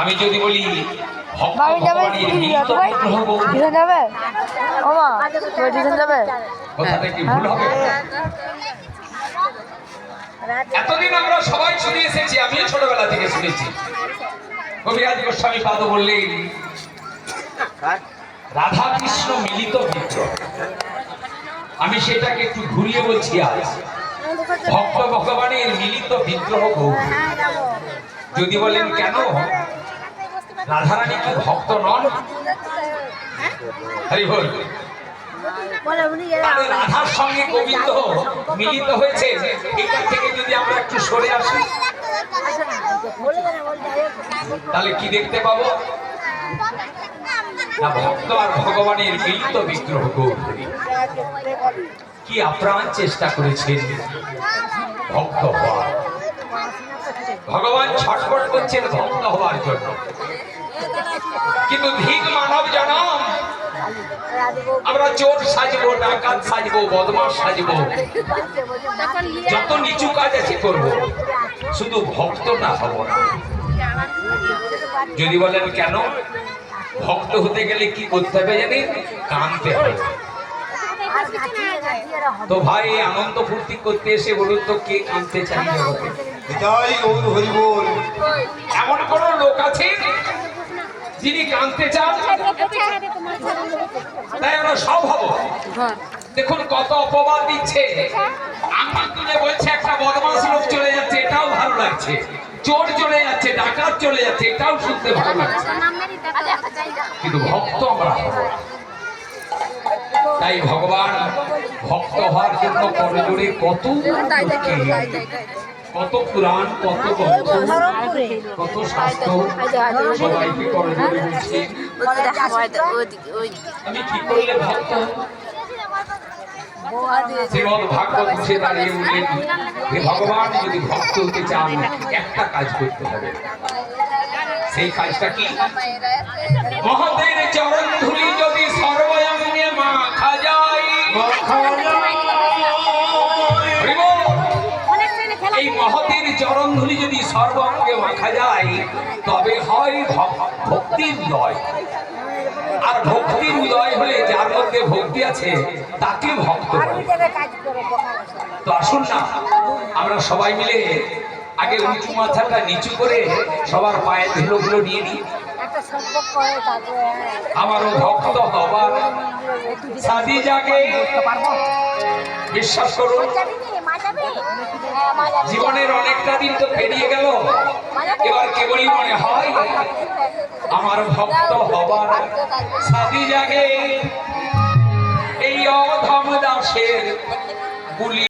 আমি যদি বলি কথাটা কি ভুল হবে? এতদিন আমরা সবাই শুনে এসেছি, আমিও ছোটবেলা থেকে শুনেছি। কবিরাজ গোস্বামী পাদ বললেন রাধা কৃষ্ণ মিলিত বিগ্রহ। আমি সেটাকে একটু ঘুরিয়ে বলছি, আজ ভক্ত ভগবানের মিলিত বিগ্রহ গৌরী। যদি বলেন কেন, রাধারানী কি ভক্ত নন? হরি বল। রাধার সঙ্গে গোবিন্দ মিলিত হয়েছে, এটার থেকে যদি আমরা একটু সরে আসি তাহলে কি দেখতে পাবো? না, ভক্ত আর ভগবানের মিলিত বিগ্রহ গৌরী। কি আপ্রাণ চেষ্টা করেছেন ভক্ত হওয়ার। ভগবান ছটফট করছেন ভক্ত হওয়ার জন্য, কিন্তু ধীর মানব জনম আমরা চোর সাজবো, ডাকাত সাজবো, বদমাশ সাজবো, যত নিচু কাজ আছে করবো, শুধু ভক্ত না হব না। যদি বলেন কেন, ভক্ত হতে গেলে কি করতে হবে জানেন? কাঁদতে হবে। তো ভাই, আনন্দ ফুর্তি করতে এসে বলুন তো কে কাঁদতে চাই জগতে? এমন কোন লোক আছে যিনি কাঁদতে চান? তাই আমরা সব হব। দেখুন কত অপবাদ দিচ্ছে। আমার তুলে বলছে একটা বদমাশ লোক চলে যাচ্ছে, এটাও ভালো লাগছে। চোর চলে যাচ্ছে, ডাকাত চলে যাচ্ছে, এটাও শুনতে ভালো লাগছে। কিন্তু ভক্ত আমরা হব। তাই ভগবান ভক্ত হওয়ার জন্য করজোড়ে কত কত পুরাণ, কত কত শাস্ত্র সবাইকে করজোড়ে বলছে। আমি কি করলে ভক্ত? শ্রীমদ্ ভাগবত উঠে দাঁড়িয়ে বললেন, হে ভগবান, যদি ভক্ত হতে চান একটা কাজ করতে হবে। সেই কাজটা কি? মহতের চরণ ধুলি যদি সর্বঙ্গে মাখা যায়, এই মহতের চরণ ধুলি যদি সর্বঙ্গে মাখা যায় তবে হয় ভক্তির উদয়। আর ভক্তির উদয় হলে যার মধ্যে ভক্তি আছে তাকে ভক্ত। তো আসুন না, আমরা সবাই মিলে আগে উঁচু মাথাটা নিচু করে সবার পায়ের ধুলোগুলো নিয়ে নিই। আমারও ভক্ত হবার সাদি জাগে। বিশ্বাস করুন, জীবনের অনেকটা দিন তো পেরিয়ে গেল, এবার কেবলই মনে হয় আমার ভক্ত হবার সাদি জাগে। এই অধম দাসের গুলি